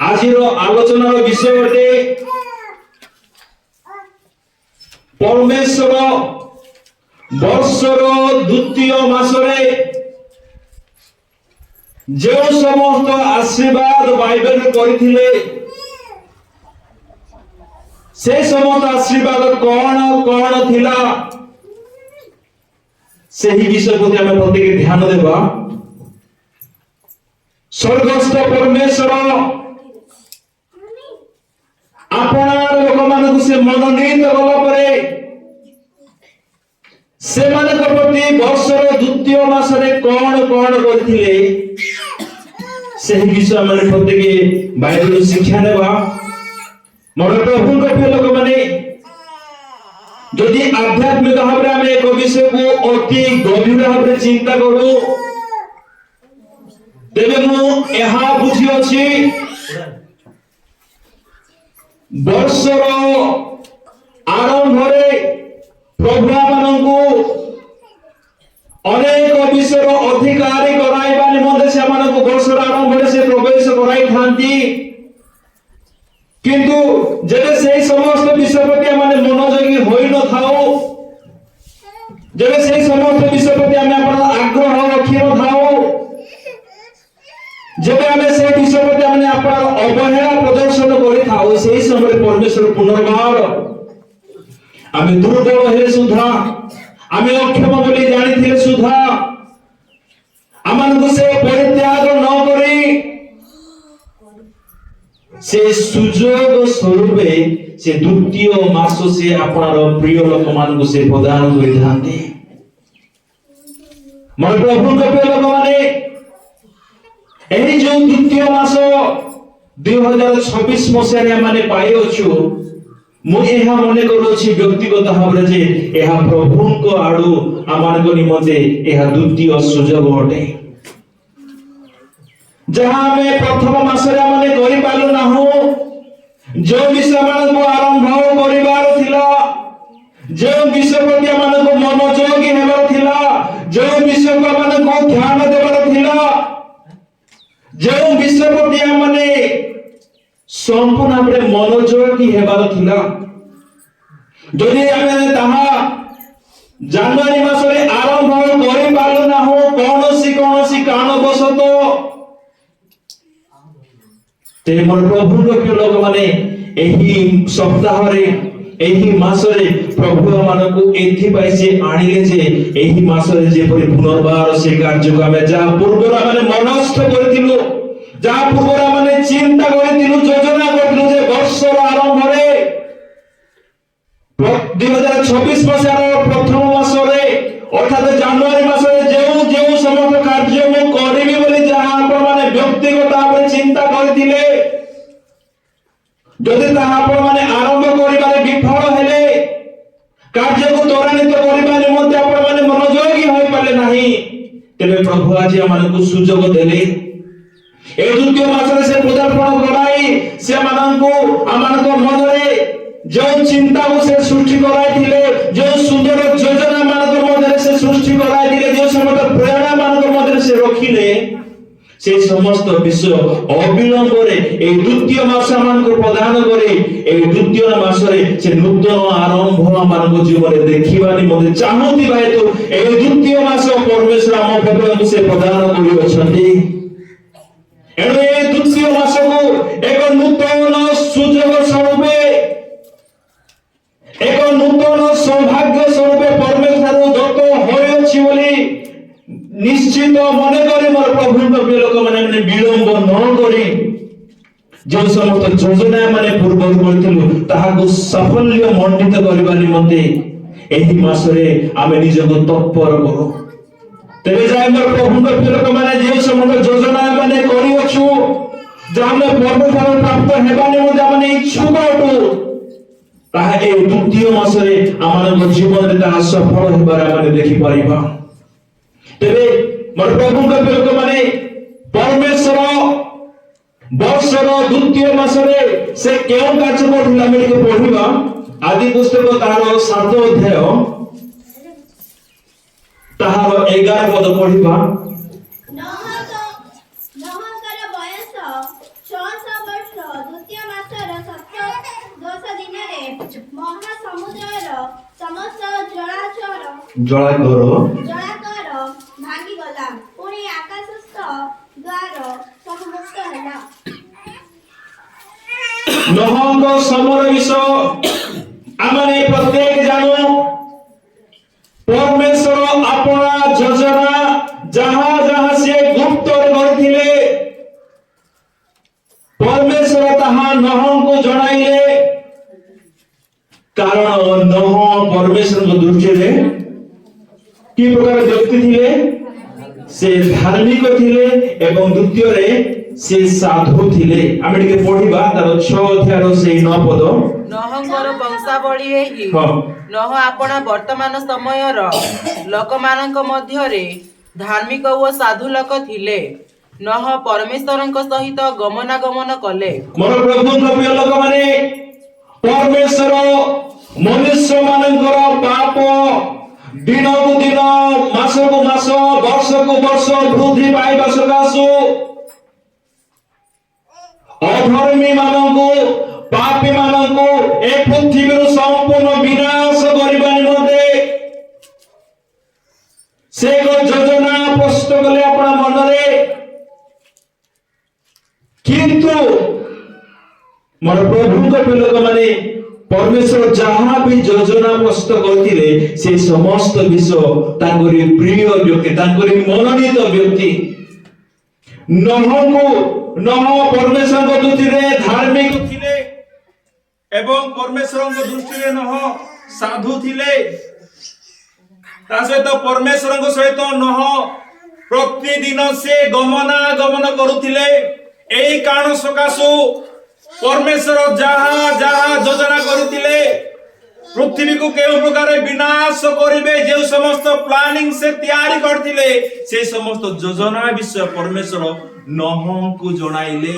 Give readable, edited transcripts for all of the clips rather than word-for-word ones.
আজির আলোচনার বিষয় অটে পরমেশ্বর বর্ষর দ্বিতীয় মাসরে যে সমস্ত আশীর্বাদ বাইবেল করিଥିଲେ সে সমস্ত আশীর্বাদ কোন কোন থিলা সেই বিষয় প্রতি আমি প্রত্যেকে ধ্যান দেবা। স্বর্গস্থ পরমেশ্বর আপনার লোকମାନଙ୍କୁ ସେ ମନୋନୀତ କଲା ପରେ ସେମାନଙ୍କ ପ୍ରତି ବର୍ଷର ଦ୍ୱିତୀୟ ମାସରେ କଣ କଣ କରିଥିଲେ ସେହି ବିଷୟ ଆମେ ପ୍ରତ୍ୟେକ ବାଇବେଲରୁ ଶିକ୍ଷା ନେବା। ମୋର ପ୍ରଭୁଙ୍କ ପ୍ରିୟ ଲୋକମାନେ, ଯଦି ଆଧ୍ୟାତ୍ମିକ ଭାବରେ ଆମେ ଏକ ବିଷୟକୁ ଅତି ଗଭୀର ଭାବରେ ଚିନ୍ତା କରୁ ତେବେ ମୁଁ ଏହା ବୁଝିଅଛି ବର୍ଷର ଆରମ୍ଭରେ ପ୍ରଭୁ ଆମମାନଙ୍କୁ ଅନେକ ବିଷୟର ଅଧିକାରୀ କରାଇବା ନିମନ୍ତେ ସେମାନଙ୍କୁ ବର୍ଷର ଆରମ୍ଭରେ ସେ ପ୍ରବେଶ କରାଇଥାନ୍ତି। କିନ୍ତୁ ଯେବେ ସେହି ସମସ୍ତ ବିଷୟ ପ୍ରତି ଆମେ ମନୋଯୋଗୀ ହୋଇନଥାଉ, ଯେବେ ସେହି ସମସ୍ତ ବିଷୟ ପ୍ରତି ଆମେ ଆଗ୍ରହ ରଖିନଥାଉ, ଯେବେ ଆମେ সেই ବିଷୟ ପ୍ରତି ଆମେ ଅବହେଳା ପ୍ରଦର୍ଶନ କରିଥାଉ, ସେହି ସମୟରେ ପରମେଶ୍ୱର ପୁନର୍ବାର ଆମେ ଦୁର୍ବଳ ହେଲେ ସୁଦ୍ଧା, ଆମେ ଅକ୍ଷମ ବୋଲି ଜାଣିଥିଲେ ସୁଦ୍ଧା ଆମମାନଙ୍କୁ ସେ ପରିତ୍ୟାଗ ନ କରି ସେ ସୁଯୋଗ ସ୍ୱରୂପେ ସେ ଦ୍ୱିତୀୟ ମାସ ସେ ଆପଣର ପ୍ରିୟ ଲୋକମାନଙ୍କୁ ସେ ପ୍ରଦାନ କରିଥାନ୍ତି। ମୋର ପ୍ରଭୁଙ୍କ ପ୍ରିୟ ଲୋକମାନେ, ଏହି ଯେଉଁ ଦ୍ୱିତୀୟ ମାସ 2026 ମସିହାରେ ଆମେ ପାଇଅଛୁ, ମୁଁ ଏହା ମନେ କରୁଅଛି ବ୍ୟକ୍ତିଗତ ଭାବରେ ଯେ ଏହା ପ୍ରଭୁଙ୍କ ଆଡୁ ଆମମାନଙ୍କ ନିମନ୍ତେ ଏହା ଦ୍ୱିତୀୟ ସୁଯୋଗ ଅଟେ, ଯାହା ଆମେ ପ୍ରଥମ ମାସରେ ଆମେ କରିପାରିଲୁ ନାହୁଁ। ଯେଉଁ ବିଷୟ ମାନଙ୍କୁ ଆରମ୍ଭ କରିବାର ଥିଲା, ଯେଉଁ ବିଷୟ ପ୍ରତି ଆମମାନଙ୍କୁ ମନୋଯୋଗୀ ହେବାର ଥିଲା, ଯେଉଁ ବିଷୟକୁ ଆମମାନଙ୍କୁ ଧ୍ୟାନ ଦେବାର ଥିଲା, ଯେଉଁ ବିଷୟ ପ୍ରତି ଆମେ ସମ୍ପୂର୍ଣ୍ଣ ଭାବରେ ମନୋଯୋଗୀ ହେବାର ଥିଲା, ଯଦି ଆମେ ତାହା ଜାନୁଆରୀ ମାସରେ ଆରମ୍ଭ କରିପାରିଲୁ ନାହୁଁ କୌଣସି କାରଣବଶତଃ, ତେବେ ମୋର ପ୍ରଭୁଙ୍କ ପ୍ରିୟ ଲୋକମାନେ, ଏହି ସପ୍ତାହରେ ଏହି ମାସରେ ପ୍ରଭୁ ଆମମାନଙ୍କୁ ଏଥିପାଇଁ ସେ ଆଣିଲେ ଯେ ଏହି ମାସରେ ଯେପରି ପୁନର୍ବାର ସେ କାର୍ଯ୍ୟକୁ ଆମେ ଯାହା ପୂର୍ବରୁ ଆମେ ମନସ୍ଥ କରିଥିଲୁ, ଯାହା ପୂର୍ବରୁ ଆମେ ଚିନ୍ତା କରିଥିଲୁ, ଯୋଜନା କରିଥିଲୁ ଯେ ବର୍ଷର ଆରମ୍ଭରେ 2026 ମସିହାର ପ୍ରଥମ ମାସରେ ଅର୍ଥାତ ଜାନୁଆରୀ ମାସରେ ଯେଉଁ ସମସ୍ତ କାର୍ଯ୍ୟ ମୁଁ କରିବି ବୋଲି ଯାହା ଆପଣମାନେ ବ୍ୟକ୍ତିଗତ ଭାବରେ ଚିନ୍ତା କରିଥିଲେ, ଯଦି ତାହା ଆପଣମାନେ ଆରମ୍ଭ କରିବାରେ ବିଫଳ ହେଲେ, କାର୍ଯ୍ୟକୁ ତ୍ୱରାନ୍ୱିତ କରିବା ନିମନ୍ତେ ଆପଣମାନେ ମନୋଯୋଗୀ ହୋଇପାରିଲେ ନାହିଁ, ତେବେ ପ୍ରଭୁ ଆଜି ଆମମାନଙ୍କୁ ସୁଯୋଗ ଦେଲେ। এই দ্বিতীয় মাসে সে পদার্পণ করাই সেମାନଙ୍କୁ ଆମମାନଙ୍କ ମନରେ ଯେଉଁ ଚିନ୍ତାକୁ ସେ ସୃଷ୍ଟି କରାଇଥିଲେ, ଯେଉଁ ସୁନ୍ଦର ଯୋଜନା ମାନଙ୍କ ମଧ୍ୟରେ ସେ ସୃଷ୍ଟି କରାଇଥିଲେ, ଯେଉଁ ସମସ୍ତ ପ୍ରେରଣା ମାନଙ୍କ ମଧ୍ୟରେ ସେ ରଖିଲେ, সেই সমস্ত বিষয় অবিলম্বরে এই দ্বিতীয় মাস আমাকে প্রদান করে এই দ্বিতীয় মাসরে সে নূতন আরম্ভ আমাদের জীবনে দেখিবা নিমন্তে চাহুଥିବା হেতু এই দ্বিতীয় মাস পরমেশ্বর ଆମ প্রভুଙ୍କୁ ସେ প্রদান କରିଅଛନ୍ତି। ଏଣୁ ଏ ଦ୍ୱିତୀୟ ମାସକୁ ଏକ ନୂତନ ସୁଯୋଗ ସ୍ୱରୂପେ, ଏକ ନୂତନ ସୌଭାଗ୍ୟ ସ୍ୱରୂପେ ପରମେଶ୍ୱର ଦତ୍ତ ହୋଇଅଛି ବୋଲି ନିଶ୍ଚିତ ମନେ କରି ମୋର ପ୍ରଭୁଙ୍କ ପ୍ରିୟ ଲୋକମାନେ ବିଳମ୍ବ ନ କରି ଯେଉଁ ସମସ୍ତ ଯୋଜନା ମାନେ ପୂର୍ବରୁ କରିଥିଲୁ ତାହାକୁ ସାଫଲ୍ୟ ମଣ୍ଡିତ କରିବା ନିମନ୍ତେ ଏହି ମାସରେ ଆମେ ନିଜକୁ ତତ୍ପର କରୁ। ତେବେ ଯାଇ ମୋର ପ୍ରଭୁଙ୍କ ପ୍ରିୟ ଲୋକମାନେ ଯେଉଁ ସମସ୍ତ ଯୋଜନା ମାନେ କରିଅଛୁ, ଯାହା ଆମେ ପରମେଶ୍ୱର ପ୍ରାପ୍ତ ହେବା ନିମନ୍ତେ ଆମେ ଇଚ୍ଛୁକ ଅଟୁ, ତାହା ଏହି ଦ୍ୱିତୀୟ ମାସରେ ଆମମାନଙ୍କ ଜୀବନରେ ତାହା ସଫଳ ହେବାର ଆମେ ଦେଖିପାରିବା। ତେବେ ମୋର ପ୍ରଭୁଙ୍କ ପ୍ରିୟ ଲୋକମାନେ, ପରମେଶ୍ୱର ବର୍ଷର ଦ୍ୱିତୀୟ ମାସରେ ସେ କେଉଁ କାର୍ଯ୍ୟ କରିଥିଲେ ଆମେ ଟିକେ ପଢିବା। ଆଦି ପୁସ୍ତକ ତାହାର 7 ଅଧ୍ୟାୟ ତାହାର 11 ପଦ ପଢିବା। ନହଙ୍କର ବୟସ 600 ବର୍ଷ ଜଳାକର ଭାଙ୍ଗି ଗଲା, ପୁଣି ଆକାଶସ୍ଥ ଦ୍ୱାର ସବୁ ମୁକ୍ତ ହେଲା। ନହଙ୍କ ସମର ବିଷୟ ଆମେ ପ୍ରତ୍ୟେକ ଜାଣୁ। ପରମେଶ୍ୱର ଆପଣା ଯୋଜନା ଯାହା ଯାହା ସେ ଗୁପ୍ତରେ କରିଥିଲେ ପରମେଶ୍ୱର ତାହା ନହଙ୍କୁ ଜଣାଇଲେ। କାରଣ ନହ ପରମେଶ୍ୱରଙ୍କ ଦୃଷ୍ଟିରେ କି ପ୍ରକାର ବ୍ୟକ୍ତି ଥିଲେ? ସେ ଧାର୍ମିକ ଥିଲେ ଏବଂ ଦ୍ୱିତୀୟରେ ସେ ସାଧୁ ଥିଲେ। ଆମେ ଟିକେ ପଢିବା ତାର 6 ଅଧ୍ୟାୟର ସେଇ 9 ପଦ। ନହଙ୍କର ବଂଶାବଳୀ ଏହି। ହଁ। ନହ ଆପଣା ବର୍ତ୍ତମାନ ସମୟର ଲୋକମାନଙ୍କ ମଧ୍ୟରେ ଧାର୍ମିକ ଓ ସାଧୁ ଲୋକ ଥିଲେ। ନହ ପରମେଶ୍ୱରଙ୍କ ସହିତ ଗମନାଗମନ କଲେ। ମୋର ପ୍ରଭୁଙ୍କ ପ୍ରିୟ ଲୋକମାନେ, ପରମେଶ୍ୱର ମନୁଷ୍ୟ ମାନଙ୍କର ପାପ ଦିନକୁ ଦିନ, ମାସକୁ ମାସ, ବର୍ଷକୁ ବର୍ଷ ବୃଦ୍ଧି ପାଇବା ସକାଶୁ ଅଧର୍ମୀ ମାନଙ୍କୁ, ପାପୀ ମାନଙ୍କୁ ଏ ପୃଥିବୀରୁ ସମ୍ପୂର୍ଣ୍ଣ ବିନାଶ କରିବା ନିମନ୍ତେ ସେ ଏକ ଯୋଜନା ପ୍ରସ୍ତୁତ କଲେ ଆପଣ ମନରେ। କିନ୍ତୁ ମୋର ପ୍ରଭୁଙ୍କ ପ୍ରିୟ ଲୋକମାନେ, ପରମେଶ୍ୱର ଯାହା ବି ଯୋଜନା ପ୍ରସ୍ତୁତ କରିଥିଲେ ସେ ସମସ୍ତ ବିଷୟ ତାଙ୍କରି ପ୍ରିୟ ବ୍ୟକ୍ତି, ତାଙ୍କରି ମନୋନୀତ ବ୍ୟକ୍ତି ନହ ପରମେଶ୍ୱରଙ୍କ ଦୃଷ୍ଟିରେ ଧାର୍ମିକ ଥିଲେ ଏବଂ ପରମେଶ୍ୱରଙ୍କ ଦୃଷ୍ଟିରେ ନହ ସାଧୁ ଥିଲେ। ତା ସହିତ ପରମେଶ୍ୱରଙ୍କ ସହିତ ନହ ପ୍ରତିଦିନ ସେ ଗମନାଗମନ କରୁଥିଲେ। ଏହି କାରଣ ସକାଶୁ ପରମେଶ୍ୱର ଯାହା ଯାହା ଯୋଜନା କରିଥିଲେ ପୃଥିବୀକୁ କେଉଁ ପ୍ରକାର ବିନାଶ କରିବେ, ଯେଉଁ ସମସ୍ତ ପ୍ଲାନିଂ ସେ ତିଆରି କରିଥିଲେ ସେ ସମସ୍ତ ଯୋଜନା ବିଷୟ ପରମେଶ୍ୱର ନହଙ୍କୁ ଜଣାଇଲେ।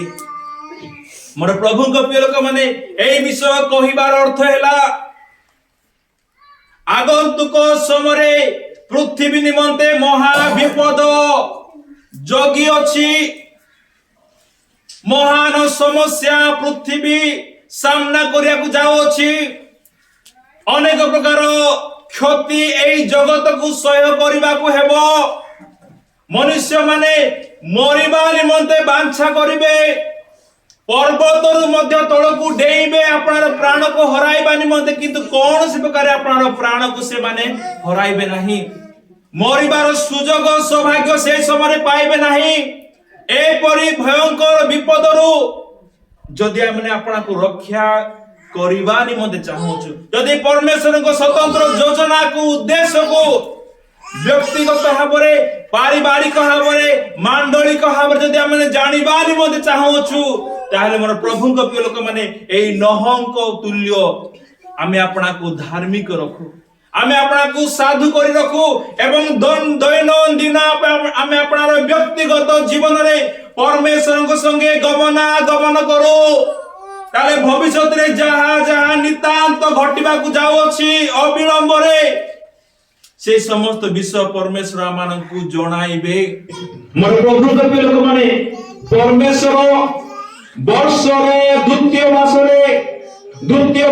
ମୋର ପ୍ରଭୁଙ୍କ ପ୍ରିୟ ଲୋକମାନେ, ଏହି ବିଷୟ କହିବାର ଅର୍ଥ ହେଲା ଆଗନ୍ତୁକ ସମୟରେ ପୃଥିବୀ ନିମନ୍ତେ ମହା ବିପଦ ଜଗି ଅଛି। ମହାନ ସମସ୍ୟା ପୃଥିବୀ ସାମ୍ନା କରିବାକୁ ଯାଉଅଛି। ଅନେକ ପ୍ରକାର କ୍ଷତି ଏହି ଜଗତକୁ ସହ୍ୟ କରିବାକୁ ହେବ। ମନୁଷ୍ୟମାନେ ମରିବା ନିମନ୍ତେ ବାଞ୍ଛା କରିବେ, ପର୍ବତରୁ ମଧ୍ୟ ତଳକୁ ଡେଇଁବେ ଆପଣର ପ୍ରାଣକୁ ହରାଇବା ନିମନ୍ତେ, କିନ୍ତୁ କୌଣସି ପ୍ରକାର ଆପଣର ପ୍ରାଣକୁ ସେମାନେ ହରାଇବେ ନାହିଁ। ମରିବାର ସୁଯୋଗ ସୌଭାଗ୍ୟ ସେ ସମୟରେ ପାଇବେ ନାହିଁ। ଏପରି ଭୟଙ୍କର ବିପଦରୁ ଯଦି ଆମେ ଆପଣଙ୍କୁ ରକ୍ଷା କରିବା ନିମନ୍ତେ ଚାହୁଁଛୁ, ଯଦି ପରମେଶ୍ୱରଙ୍କ ସ୍ୱତନ୍ତ୍ର ଯୋଜନାକୁ, ଉଦ୍ଦେଶ୍ୟକୁ ବ୍ୟକ୍ତିଗତ ଭାବରେ, ପାରିବାରିକ ଭାବରେ, ମାଣ୍ଡଳିକ ଭାବରେ ଯଦି ଆମେ ଜାଣିବା ନିମନ୍ତେ ଚାହୁଁଛୁ, ତାହେଲେ ମୋର ପ୍ରଭୁଙ୍କ ପ୍ରିୟ ଲୋକମାନେ, ଏହି ନହଙ୍କ ତୁଲ୍ୟ ଆମେ ଆପଣଙ୍କୁ ଧାର୍ମିକ ରଖୁ, ଆମେ ଆପଣଙ୍କୁ ସାଧୁ କରି ରଖୁ ଏବଂ ଦୈନନ୍ଦିନ ଆମେ ଆପଣର ବ୍ୟକ୍ତିଗତ ଜୀବନରେ ପରମେଶ୍ୱରଙ୍କ ସଙ୍ଗେ ଗମନାଗମନ କରୁ। ତାହେଲେ ଭବିଷ୍ୟତରେ ଯାହା ଯାହା ନିତାନ୍ତ ଘଟିବାକୁ ଯାଉଅଛି ଅବିଳମ୍ବରେ ସେ ସମସ୍ତ ବିଷୟ ପରମେଶ୍ୱର ଆମମାନଙ୍କୁ ଜଣାଇବେ। ମୋର ପ୍ରଭୁଙ୍କ ପ୍ରିୟ ଲୋକମାନେ, ପରମେଶ୍ୱର ବର୍ଷର ଦ୍ୱିତୀୟ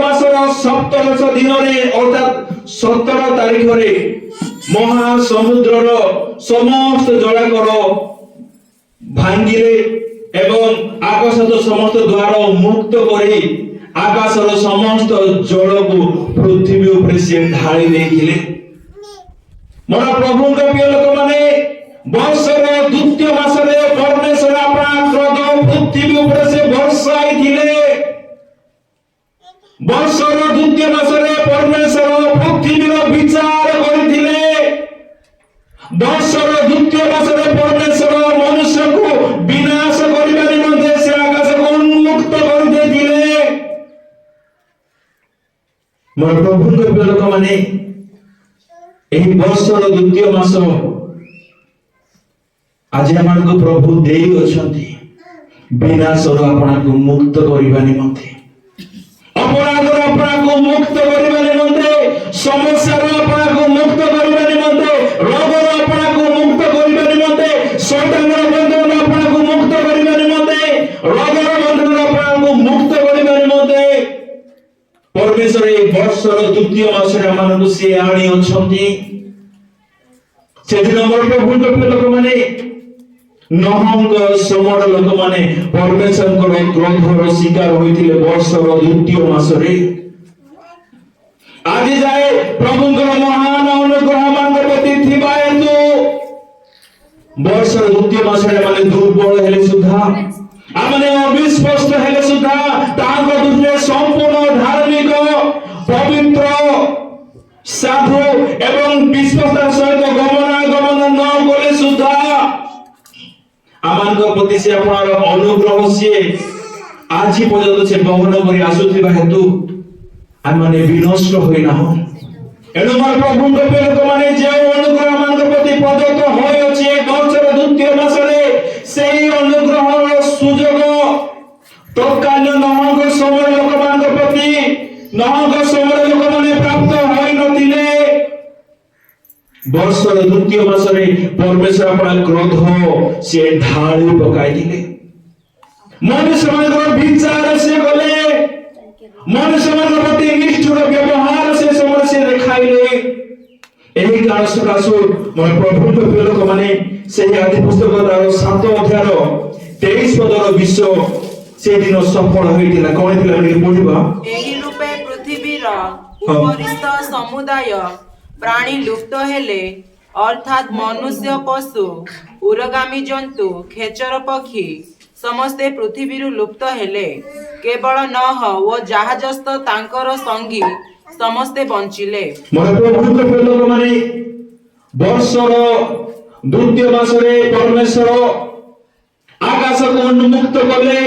ମାସର ସପ୍ତଦଶ ଦିନରେ ଅର୍ଥାତ୍ 17 ତାରିଖରେ ମହାସମୁଦ୍ରର ସମସ୍ତ ଜଳାକର ଭାଙ୍ଗିଲେ ଏବଂ ଆକାଶର ସମସ୍ତ ଦ୍ୱାର ମୁକ୍ତ କରି ଆକାଶର ସମସ୍ତ ଜଳକୁ ପୃଥିବୀ ଉପରେ ସେ ଢାଳି ଦେଇଥିଲେ। ମୋର ପ୍ରଭୁଙ୍କ ପ୍ରିୟ ଲୋକମାନେ, ବର୍ଷର ଦ୍ୱିତୀୟ ମାସରେ ପରମେଶ୍ୱର ଆପଣା କ୍ରୋଧ ପୃଥିବୀ ଉପରେ ସେ ବର୍ଷାଇଥିଲେ। ବର୍ଷର ଦ୍ୱିତୀୟ ମାସରେ ପରମେଶ୍ୱର ପୃଥିବୀର ବିଚାର କରିଥିଲେ। ବର୍ଷର ଦ୍ୱିତୀୟ ମାସରେ ପରମେଶ୍ୱର ମନୁଷ୍ୟକୁ ବିନାଶ କରିବା ନିମନ୍ତେ ସେ ଆକାଶକୁ ଉନ୍ମୁକ୍ତ କରିଦେଇଥିଲେ। ମୋର ପ୍ରଭୁଙ୍କ ପ୍ରିୟ ଲୋକମାନେ, ଏହି ବର୍ଷର ଦ୍ୱିତୀୟ ମାସ ଆଜି ଆମକୁ ପ୍ରଭୁ ଦେଇ ଅଛନ୍ତି ବିନାଶରୁ ଆପଣଙ୍କୁ ମୁକ୍ତ କରିବା ନିମନ୍ତେ, ଅପରାଧରୁ ଆପଣଙ୍କୁ ମୁକ୍ତ କରିବା ନିମନ୍ତେ, ସମସ୍ୟାରୁ ଆପଣଙ୍କୁ ମୁକ୍ତ କରିବା ନିମନ୍ତେ, ରୋଗରୁ ଆପଣଙ୍କୁ ମୁକ୍ତ କରିବା ନିମନ୍ତେ, ଶୈତାନର ବନ୍ଧନରୁ ଆପଣଙ୍କୁ ମୁକ୍ତ କରିବା ନିମନ୍ତେ, ରୋଗର ବନ୍ଧନରୁ ଆପଣଙ୍କୁ ମୁକ୍ତ କରିବା ନିମନ୍ତେ ପରମେଶ୍ୱର ଏହି ବର୍ଷର ଦ୍ୱିତୀୟ ମାସରେ ଆମମାନଙ୍କୁ ସେ ଆଣି ଅଛନ୍ତି। ସେଦିନ ଆମର ପ୍ରଭୁଙ୍କ ପ୍ରିୟ ଲୋକମାନେ ନହଙ୍କ ସମର ଲୋକମାନେ ପରମେଶ୍ୱରଙ୍କର କ୍ରୋଧର ଶିକାର ହୋଇଥିଲେ ବର୍ଷର ଦ୍ୱିତୀୟ ମାସରେ। ଆଜି ଯାଏ ପ୍ରଭୁଙ୍କର ମହାନ ଅନୁଗ୍ରହ ମାନଙ୍କ ପ୍ରତି ଥିବା ହେତୁ ବର୍ଷର ଦ୍ୱିତୀୟ ମାସରେ ମାନେ ଦୁର୍ବଳ ହେଲେ ସୁଦ୍ଧା ଆମେ ଅବିଶ୍ୱାସ ହେଲେ ସୁଦ୍ଧା ତାଙ୍କ ଦୃଷ୍ଟିରେ ସମ୍ପୂର୍ଣ୍ଣ ଧାର୍ମିକ ପବିତ୍ର ସାଧୁ ଏବଂ ବିଶ୍ୱାସର ସହିତ ଗମନାଗମନ ନ କଲେ ସୁଦ୍ଧା ଆମମାନଙ୍କ ପ୍ରତି ସେ ଆପଣଙ୍କର ଅନୁଗ୍ରହ ସିଏ ଆଜି ପର୍ଯ୍ୟନ୍ତ ସେ ବହନ କରି ଆସୁଥିବା ହେତୁ ଆମେ ବିନଷ୍ଟ ହୋଇନାହୁଁ। ଏଣୁ ମୋର ପ୍ରଭୁଙ୍କ ପ୍ରିୟ ଲୋକମାନେ ଯେଉଁ ଅନୁଗ୍ରହ ମାନଙ୍କ ପ୍ରତି ପ୍ରଦତ୍ତ ହୋଇଅଛି ବର୍ଷର ଦ୍ୱିତୀୟ ମାସରେ ସେହି ଅନୁଗ୍ରହର ସୁଯୋଗ ତତ୍କାଳୀନ ନହଙ୍କ ସମୟ ଲୋକମାନଙ୍କ ପ୍ରତି ନହଙ୍କ ସମୟ ଲୋକମାନେ ପ୍ରାପ୍ତ ହୋଇନଥିଲେ। ବର୍ଷର ଦ୍ୱିତୀୟ ମାସରେ ପରମେଶ୍ୱର ଆପଣ କ୍ରୋଧ ସେ ଢାଳି ପକାଇଥିଲେ। ମନୁଷ୍ୟମାନଙ୍କର ବିଚାର ସେ କଲେ, ମନୁଷ୍ୟମାନଙ୍କ ପ୍ରତି ନିଷ୍ଠୁର ବ୍ୟବହାର ସେ ସମୟରେ ସେ ଦେଖାଇଲେ। ଏହି କାଳ ସକାଶୁ ମୋର ପ୍ରଭୁଙ୍କ ପ୍ରିୟ ଲୋକମାନେ ସେହି ଆଦି ପୁସ୍ତକ ତାର 7 ଅଧ୍ୟାୟର 23 ପଦର ବିଷୟ ସେଦିନ ସଫଳ ହୋଇଥିଲା। କଣ ଥିଲା ଟିକେ ପଢିବା। ଏହି ରୂପେ ପୃଥିବୀର ଉପରିସ୍ଥ ସମୁଦାୟ ପ୍ରାଣୀ ଲୁପ୍ତ ହେଲେ, ଅର୍ଥାତ୍ ମନୁଷ୍ୟ, ପଶୁ, ଉରଗାମୀ ଜନ୍ତୁ, ଖେଚର ପକ୍ଷୀ ସମସ୍ତେ ପୃଥିବୀରୁ ଲୁପ୍ତ ହେଲେ। କେବଳ ନହ ଓ ଜାହାଜସ୍ଥ ତାଙ୍କର ସଙ୍ଗୀ ସମସ୍ତେ ବଞ୍ଚିଲେ। ମୋର ପ୍ରଭୁଙ୍କ ପ୍ରିୟ ଲୋକମାନେ ବର୍ଷର ଦ୍ୱିତୀୟ ମାସରେ ପରମେଶ୍ୱର ଆକାଶକୁ ଉନ୍ମୁକ୍ତ କଲେ,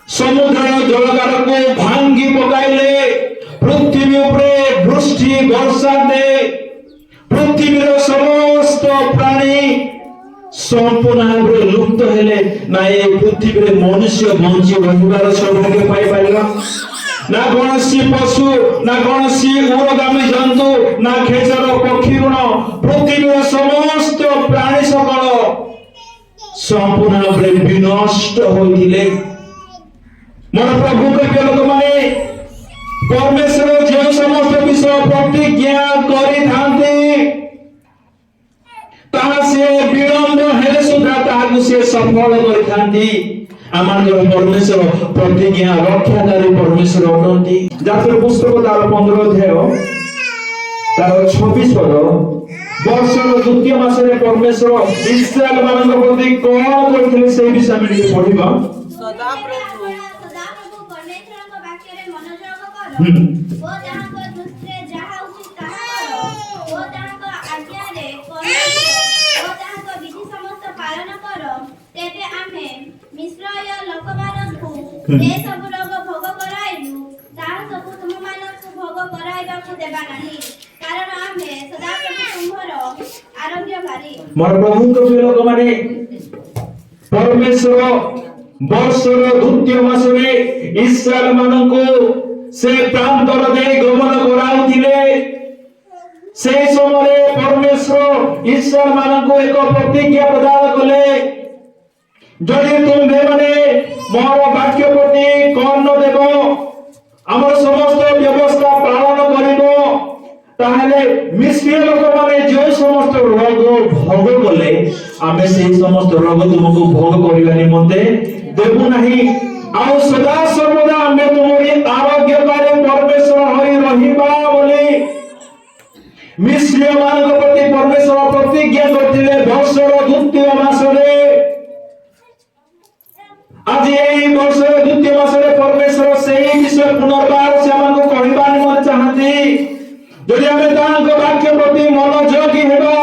ସମୁଦ୍ରର ଜଳଧାରକୁ ଭାଙ୍ଗି ପକାଇଲେ, ପୃଥିବୀ ଉପରେ ବୃଷ୍ଟି ବର୍ଷା ଦେ, ପୃଥିବୀର ସମସ୍ତ ପ୍ରାଣୀ ସମ୍ପୂର୍ଣ୍ଣ ଭାବରେ ଲୁପ୍ତ ହେଲେ। ନା ଏ ପୃଥିବୀରେ ମନୁଷ୍ୟ ବଞ୍ଚି ରହିବାର ସୌଭାଗ୍ୟ ପାଇପାରିଲା ନା କୌଣସି ପଶୁ, ନା କୌଣସି ଉରଗାମୀ ଜନ୍ତୁ, ନା ଖେଚର ପକ୍ଷୀ ଗୁଣ, ପୃଥିବୀର ସମସ୍ତ ପ୍ରାଣୀ ସକଳ ସମ୍ପୂର୍ଣ୍ଣ ଭାବରେ ବିନଷ୍ଟ ହୋଇଥିଲେ। ମୋର ପ୍ରଭୁଙ୍କ ପ୍ରିୟ ଲୋକମାନେ ପରମେଶ୍ୱର ଯେଉଁ ସମସ୍ତ ବିଷୟ ପ୍ରତିଜ୍ଞା କରିଥାନ୍ତି ତାହା ସେ ବିଳମ୍ବ ହେଲେ ସୁଦ୍ଧା ତାହାକୁ ସେ ସଫଳ କରିଥାନ୍ତି। ଆମର ପରମେଶ୍ୱର ପ୍ରତିଜ୍ଞା ରକ୍ଷାକାରୀ ପରମେଶ୍ୱର ଅଟନ୍ତି। ଯାତ୍ରା ପୁସ୍ତକ ତାର 15 ଅଧ୍ୟାୟ ତାର 26 ପଦ ବର୍ଷର ଦ୍ୱିତୀୟ ମାସରେ ପରମେଶ୍ୱର ଇସ୍ରାଏଲ ମାନଙ୍କ ପ୍ରତି କଣ କରିଥିଲେ ସେହି ବିଷୟ ଆମେ ଟିକେ ପଢିବା। ସଦାପ୍ରଭୁ ପରମେଶ୍ୱରଙ୍କ ବାକ୍ୟରେ ମନୋଯୋଗ କର ଓ ତାହାଙ୍କ ଦୃଷ୍ଟିରେ ଯାହା ଉଚିତ ତାହା କର ଓ ତାହାଙ୍କ ଆଜ୍ଞାରେ ଓ ତାହାଙ୍କ ବିଧି ସମସ୍ତ ପାଳନ କର। ତେବେ ଆମେ ମିଶ୍ରୟ ଲୋକମାନଙ୍କୁ ଯେ ସବୁ ରୋଗ ଭୋଗ କରାଇଲୁ ତାହା ସବୁ ତୁମମାନଙ୍କୁ ଭୋଗ କରାଇବାକୁ ଦେବା ନାହିଁ, କାରଣ ଆମେ ସଦାପ୍ରଭୁ ତୁମ୍ଭର ଆରୋଗ୍ୟକାରୀ। ମୋର ପ୍ରଭୁଙ୍କ ପ୍ରିୟ ଲୋକମାନେ ପରମେଶ୍ୱର ବର୍ଷର ଦ୍ୱିତୀୟ ମାସରେ ଇସ୍ରାଏଲ ମାନଙ୍କୁ ସେ ପ୍ରାନ୍ତର ଦେଇ ଗମନ କରାଉଥିଲେ। ସେହି ସମୟରେ ପରମେଶ୍ୱର ଇସ୍ରାଏଲ ମାନଙ୍କୁ ଏକ ପ୍ରତିଜ୍ଞା ପ୍ରଦାନ କଲେ, ଯଦି ତୁମେ ମାନେ ମୋର ବାକ୍ୟ ପ୍ରତି କର୍ଣ୍ଣ ଦେବ, ଆମର ସମସ୍ତ ବ୍ୟବସ୍ଥା ପାଳନ କରିବ, ତାହେଲେ ମିଶ୍ରୀୟ ଲୋକମାନେ ଯେଉଁ ସମସ୍ତ ରୋଗ ଭୋଗ କଲେ ଆମେ ସେହି ସମସ୍ତ ରୋଗ ତୁମକୁ ଭୋଗ କରିବା ନିମନ୍ତେ ଦେବୁ ନାହିଁ। ଆଉ ସଦା ସର୍ବଦା ଆମେ ତୁମରି ଆରୋଗ୍ୟକାରୀ ପରମେଶ୍ୱର ହୋଇ ରହିବା ବୋଲି ମିଶ୍ରୀୟ ମାନଙ୍କ ପ୍ରତି ପରମେଶ୍ୱର ପ୍ରତିଜ୍ଞା କରିଥିଲେ ବର୍ଷର ଦ୍ୱିତୀୟ ମାସରେ। ଆଜି ଏହି ବର୍ଷର ଦ୍ୱିତୀୟ ମାସରେ ପରମେଶ୍ୱର ସେହି ବିଷୟ ପୁନର୍ବାର ସେମାନଙ୍କୁ କହିବା ନିମନ୍ତେ ଚାହାନ୍ତି। ଯଦି ଆମେ ତାଙ୍କ ବାକ୍ୟ ପ୍ରତି ମନୋଯୋଗୀ ହେବା,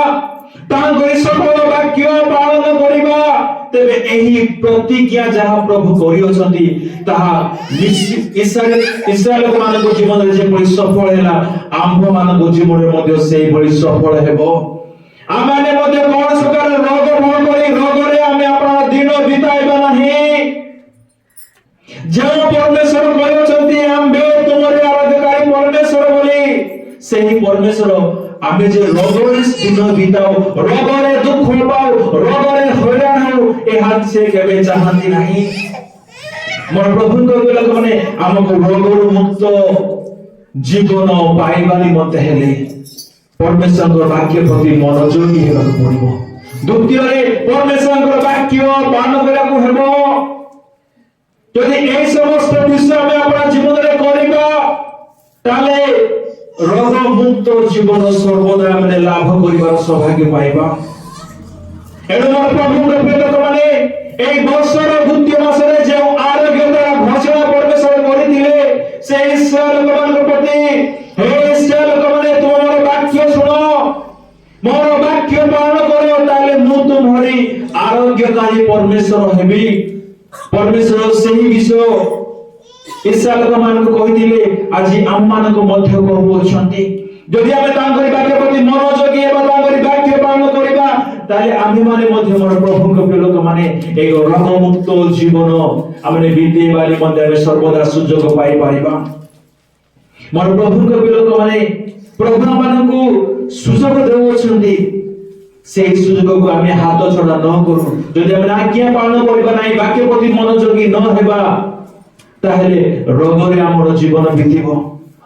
ତାଙ୍କର ସକଳ ବାକ୍ୟ ପାଳନ କରିବା, ତେବେ ଏହି ପ୍ରତିଜ୍ଞା ଯାହା ପ୍ରଭୁ କରିଅଛନ୍ତି ତାହା ଇସ୍ରାଏଲ ମାନଙ୍କ ଜୀବନରେ ଯେପରି ସଫଳ ହେଲା, ଆମ୍ଭ ମାନଙ୍କ ଜୀବନରେ ମଧ୍ୟ ସେଇଭଳି ସଫଳ ହେବ। ଆମେ ମଧ୍ୟ କୌଣସି ପ୍ରକାର ରୋଗ ଭୋଗ କରି ରୋଗରେ ଆମେ ଆପଣ ଦିନ ବିତାଇବା ନାହିଁ। ଯେଉଁ ପରମେଶ୍ୱର କହିଛନ୍ତି ଆମ୍ଭେ ତୁମରି ଆରାଧକାରୀ ପରମେଶ୍ୱର ବୋଲି, ସେହି ପରମେଶ୍ୱର ଆମେ ଯେ ରୋଗରେ ଦିନ ବିତାଉ, ରୋଗରେ ଦୁଃଖ ପାଉ, ରୋଗରେ ହଇରାଣ ହେଉ, ଏହା ସେ କେବେ ଚାହାନ୍ତି ନାହିଁ। ମୋର ପ୍ରଭୁଙ୍କ ଲୋକମାନେ ଆମକୁ ରୋଗରୁ ମୁକ୍ତ ଜୀବନ ପାଇବା ନିମନ୍ତେ ହେଲେ परमेश्वर वाक्य प्रति मनोयोगी हेबाक पड़िबो। द्वितीय परमेश्वर वाक्य पालन करबाक हेबो। যদি এই সমস্ত বিষয় আমি আপনার জীবনে করিবা তাহলে রোগ মুক্ত জীবন সর্বদা আমি লাভ করিবার সৌভাগ্য পাইবা। এর মানে প্রভুর প্রিয় মানে এই বছর দ্বিতীয় মাসে যে আরোগ্যতা ঘোষণা পরমেশ্বর করিଥିଲେ সেই ঈশ্বর লোকମାନଙ୍କ প্রতি হে ঈশ্বর লোকମାନେ তোমার বাক্য শুনো মোর বাক্য পালন করো তাহলে ମୁଁ ତୁମରି আরোগ্যকারী পরমেশ্বর হেবি। परमेश्वर सही विषय ईशा लोक मानक कहिथिले आज आम मानक मध्य कहउछन्ती जदि आमे तांकर वाक्य प्रति मनोयोगी एबा तांकर वाक्य पालन करिबा ताले आमे माने मध्य मोर प्रभु के लोक माने एक रोग मुक्त जीवन आमे बीतेबारी मध्य आमे सर्वदा सुयोग पाई पारिबा। मोर प्रभु के लोक माने प्रभु मानकु सुयोग देउछन्ती সেই সুযোগକୁ ଆମେ ହାତ ଛଡା ନ କରୁ। ଯଦି ଆମେ ଆଜ୍ଞା ପାଳନ କରିବା ନାହିଁ ବାକ୍ୟ ପ୍ରତି ମନୋଯୋଗୀ ନ ହେବା ତାହେଲେ ରୋଗରେ ଆମର ଜୀବନ ବିତିବ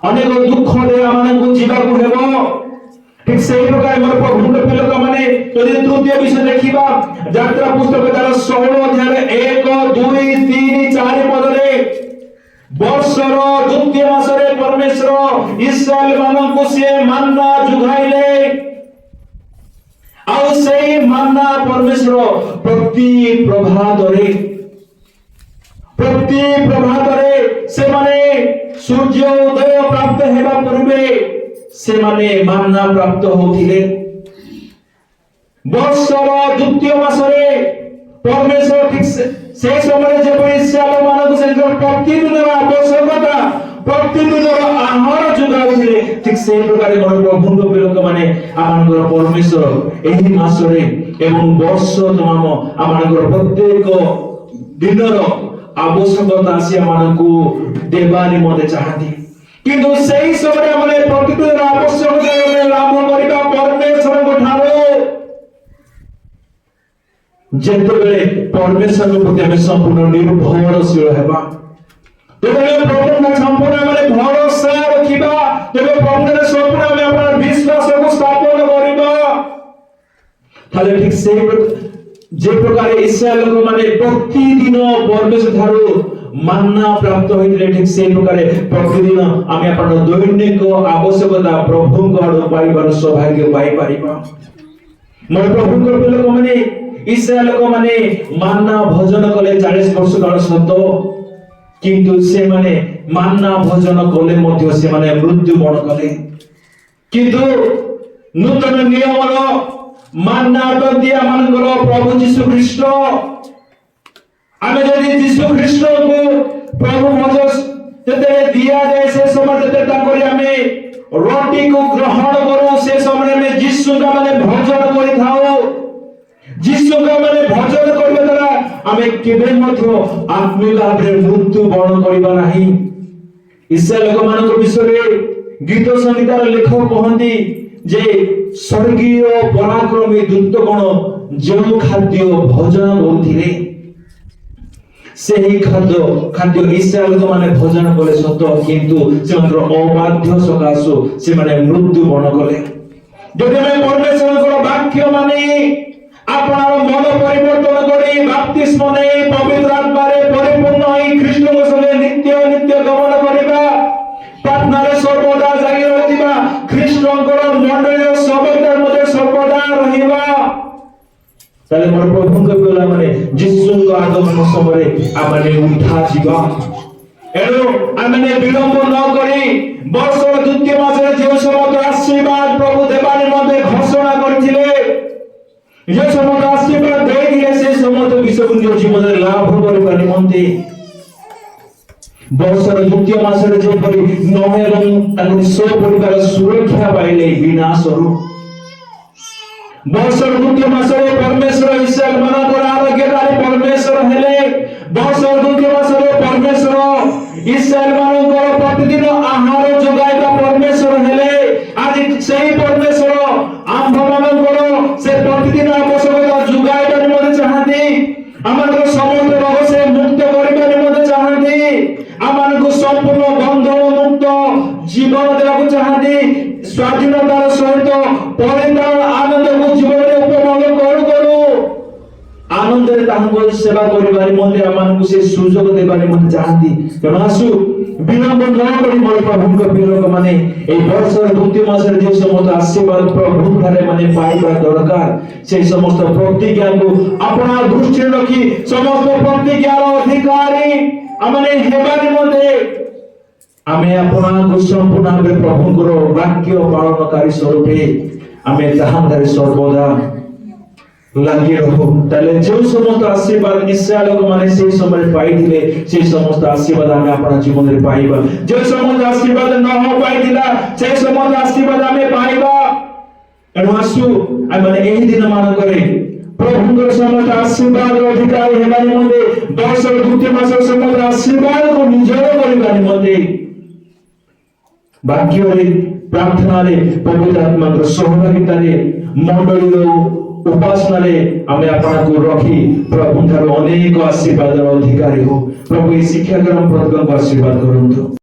ଅନେକ ଦୁଃଖରେ ଆମମାନଙ୍କୁ ଯିବାକୁ ହେବ। ଠିକ ସେହି ପ୍ରକାର ମୋର ପ୍ରଭୁଙ୍କ ଲୋକମାନେ ଯଦି ତୃତୀୟ ବିଷୟ ଦେଖିବା ଯାତ୍ରା ପୁସ୍ତକ ତାର 16 ଅଧ୍ୟାୟରେ 1 2 3 4 ପଦରେ ବର୍ଷର ଦ୍ୱିତୀୟ ମାସରେ ପରମେଶ୍ୱର ଇସ୍ରାଏଲ ମାନଙ୍କୁ ସେ ମାନ୍ନା ଯୁଗାଇଲେ ଆଉ ସେଇ ମାନ୍ନା ପରମେଶ୍ୱର ପ୍ରତି ପ୍ରଭାତରେ ସେମାନେ ସୂର୍ଯ୍ୟ ଉଦୟ ପ୍ରାପ୍ତ ହେବା ପୂର୍ବେ ସେମାନେ ମାନ୍ନା ପ୍ରାପ୍ତ ହେଉଥିଲେ। ବର୍ଷର ଦ୍ୱିତୀୟ ମାସରେ ପରମେଶ୍ୱର ଠିକ সেই সময়ে যেপରି ଇସ୍ରାଏଲ ମାନଙ୍କୁ ସେଙ୍କର ପ୍ରତିଦିନର ଆବଶ୍ୟକତା ପ୍ରତିଦିନର ଆହାର ଯୋଗାଉଥିଲେ ଠିକ সেই ପ୍ରକାର ମୋର ପ୍ରଭୁଙ୍କ ଲୋକମାନେ ଆମଙ୍କର ପରମେଶ୍ୱର ଏହି ମାସରେ ଏବଂ ବର୍ଷ ତମାମ ଆମଙ୍କର ପ୍ରତ୍ୟେକ ଦିନର ଆବଶ୍ୟକତା ସେ ଆମମାନଙ୍କୁ ଦେବା ନିମନ୍ତେ ଚାହାନ୍ତି। କିନ୍ତୁ ସେହି ସମୟରେ ଆମେ ପ୍ରତିଦିନର ଆବଶ୍ୟକତା ଲାଭ କରିବା ପରମେଶ୍ୱରଙ୍କ ଠାରୁ ଯେତେବେଳେ ପରମେଶ୍ୱରଙ୍କ ପ୍ରତି ଆମେ ସମ୍ପୂର୍ଣ୍ଣ ନିର୍ଭରଶୀଳ ହେବା ଯେତେବେଳେ ପ୍ରଭୁଙ୍କ ସମ୍ପୂର୍ଣ୍ଣ ଆମେ ଭରସା ରଖିବା ତେବେ ପ୍ରଭୁଙ୍କ ସମ୍ପୂର୍ଣ୍ଣ ଆମେ ଆମର ବିଶ୍ୱାସକୁ ସ୍ଥାପନ କରିବା ତାହେଲେ ଠିକ ସେହି যে প্রকারে ইসরায়েল লোকମାନେ প্রতিদিন পরমেশ্বর ଠାରୁ মান্না প্রাপ্ত হইଥିଲେ ঠিক সেই প্রকারে প্রতিদিন আমি আপনার দৈনিক আবশ্যকতা প্রভুଙ୍କ আড়ু পাইবার সৌভাগ্য পাই পারিবা। ମୋର ପ୍ରଭୁଙ୍କ ଲୋକମାନେ ଇସ୍ରାଏଲ ଲୋକମାନେ ମାନ୍ନା ଭୋଜନ କଲେ 40 ବର୍ଷ କାଳ ସତ କିନ୍ତୁ ସେମାନେ ମାନ୍ନା ଭୋଜନ କଲେ ମଧ୍ୟ ସେମାନେ ମୃତ୍ୟୁ ବରଣ କଲେ। କିନ୍ତୁ ନୂତନ ନିୟମର मानना दिया मानकर प्रभु यीशु ख्रीष्ट आमे यदि यीशु ख्रीष्ट को प्रभु भोजन जते दिया जाए से समय जते ताकरी आमे रोटी को ग्रहण करू से समय में यीशु का माने भोजन करि थाओ यीशु का माने भोजन करबे द्वारा आमे केबे मध्य आत्मिक भाबरे मृत्यु बरण करिबा नाही। इस्राएल लोक मानक विषय गीत संगीतार लेखक कहंती जे स्वर्गीय पराक्रमी दूतगण जो खाद्य भोजन करुथिले ସେହି ଖାଦ୍ୟ ଇସ୍ରାଏଲ ମାନେ ଭୋଜନ କଲେ ସତ କିନ୍ତୁ ସେମାନଙ୍କର ଅବାଧ୍ୟ ସକାଶୁ ସେମାନେ ମୃତ୍ୟୁ ବରଣ କଲେ। ଯଦି ଆମେ ପରମେଶ୍ୱରଙ୍କର ବାକ୍ୟ ମାନି ଆପଣଙ୍କ ମନ ପରିବର୍ତ୍ତନ କରି ବାପ୍ତିସ୍ମ ନେଇ ପବିତ୍ର ଆତ୍ମାରେ ପରିପୂର୍ଣ୍ଣ ହୋଇ ଖ୍ରୀଷ୍ଟଙ୍କ ସଙ୍ଗେ ନିତ୍ୟ ଗମନ କରିବା ପ୍ରାର୍ଥନାରେ ସର୍ବଦା ଜାଗି ରହିଥିବା ଖ୍ରୀଷ୍ଟଙ୍କର ମଣ୍ଡଳୀର ସଭ୍ୟତାର ମଧ୍ୟରେ ସର୍ବଦା ରହିବା ତାହେଲେ ମୋର ପ୍ରଭୁଙ୍କ ପିଲାମାନେ ଯୀଶୁଙ୍କ ଆଗମନ ସମୟରେ ଆମେ ଉଠା ଯିବା। ଏଣୁ ଆମେ ବିଳମ୍ବ ନ କରି ବର୍ଷର ଦ୍ୱିତୀୟ ମାସରେ ଯେଉଁ ସମସ୍ତ ଆଶୀର୍ବାଦ ପ୍ରଭୁ ଦେବା ନିମନ୍ତେ ଘୋଷଣା କରିଥିଲେ যে সমস্ত আশীর্বাদ ଦେଇଥିଲେ ସେ ସମସ୍ତ ବିଷୟକୁ ନିଜ ଜୀବନରେ ଲାଭ କରିବା ନିମନ୍ତେ ବର୍ଷର ଦ୍ୱିତୀୟ ମାସରେ ଯେପରି ନୋହ ଏବଂ ତାଙ୍କ ପରିବାର ସୁରକ୍ଷା ପାଇଲେ ବିନାଶରୁ ବର୍ଷର ଦ୍ୱିତୀୟ ମାସରେ ପରମେଶ୍ୱର ଇସ୍ରାଏଲ ମାନଙ୍କର ଆରୋଗ୍ୟକାରୀ ପରମେଶ୍ୱର ହେଲେ। ବର୍ଷର ଦ୍ୱିତୀୟ ମାସରେ ପରମେଶ୍ୱର ଇସ୍ରାଏଲ ମାନଙ୍କର ପ୍ରତିଦିନ ଆହାର ଯୋଗାଇବା ପରମେଶ୍ୱର ହେଲେ। ଆଜି ସେହି ପରମେଶ୍ୱର ଆମ୍ଭ ମାନଙ୍କର ସେ ପ୍ରତିଦିନ ଆବଶ୍ୟକତା ଯୋଗାଇବା ନିମନ୍ତେ ଚାହାନ୍ତି। ଆମଙ୍କର ସମସ୍ତ ରୋଗ ସେ ମୁକ୍ତ କରିବା ନିମନ୍ତେ ଚାହାନ୍ତି। ଆମମାନଙ୍କୁ ସମ୍ପୂର୍ଣ୍ଣ ବନ୍ଧନ ମୁକ୍ତ ଜୀବନ ଦେବାକୁ ଚାହାନ୍ତି। ସ୍ୱାଧୀନତାର ସହିତ କରିବାରେ ମଧ୍ୟ ଆମମାନଙ୍କୁ ସେ ସୁଯୋଗ ଦେବାରେ ମଧ୍ୟ ଚାହାନ୍ତି। ତେଣୁ ଆସୁ ବିଳମ୍ବ ନ କରି ମୋର ପ୍ରଭୁଙ୍କ ପ୍ରିୟ ଲୋକମାନେ এই ବର୍ଷର ଦ୍ୱିତୀୟ ମାସରେ যে সমস্ত আশীর্বাদ প্রভু ଠାରେ মানে পাଇବା দরকার সেই সমস্ত প্রতিজ্ঞাକୁ ଆପଣ ଦୃଷ୍ଟିରେ ରଖି ସମସ୍ତ ପ୍ରତିଜ୍ଞାର ଅଧିକାରୀ ଆମେ ହେବା ନିମନ୍ତେ ଆମେ ଆପଣଙ୍କୁ ସମ୍ପୂର୍ଣ୍ଣ ଭାବରେ ପ୍ରଭୁଙ୍କର ବାକ୍ୟ ପାଳନକାରୀ ସ୍ୱରୂପେ ଆମେ ତାହାଠାରେ ସର୍ବଦା ଲାଗି ରହୁ। ତାହେଲେ ଯେଉଁ ସମସ୍ତ ଆଶୀର୍ବାଦ ଇସ୍ରାଏଲ ଲୋକମାନେ ସେହି ସମୟରେ ପାଇଥିଲେ ସେହି ସମସ୍ତ ଆଶୀର୍ବାଦ ଆମେ ଆପଣ ଜୀବନରେ ପାଇବା। ଯେଉଁ ସମସ୍ତ ଆଶୀର୍ବାଦ ନ ପାଇଥିଲା ସେହି ସମସ୍ତ ଆଶୀର୍ବାଦ ଆମେ ପାଇବା। ଏଣୁ ଆସୁ ଆମେ ଏହି ଦିନ ମାନଙ୍କରେ ପ୍ରଭୁଙ୍କର ସମସ୍ତ ଆଶୀର୍ବାଦ ଅଧିକାରୀ ହେବା ନିମନ୍ତେ ବର୍ଷର ଦ୍ୱିତୀୟ ମାସର ସମସ୍ତ ଆଶୀର୍ବାଦକୁ ନିଜର କରିବା ନିମନ୍ତେ ବାକ୍ୟରେ ପ୍ରାର୍ଥନାରେ ପବିତ୍ର ଆତ୍ମାଙ୍କର ସହଭାଗିତାରେ ମଣ୍ଡଳୀର ଉପାସନାରେ ଆମେ ଆପଣଙ୍କୁ ରଖି ପ୍ରଭୁଙ୍କର ଅନେକ ଆଶୀର୍ବାଦର ଅଧିକାରୀ ହଉ। ପ୍ରଭୁ ଏହି ଶିକ୍ଷାକ୍ରମ ପ୍ରତ୍ୟେକଙ୍କୁ ଆଶୀର୍ବାଦ କରନ୍ତୁ।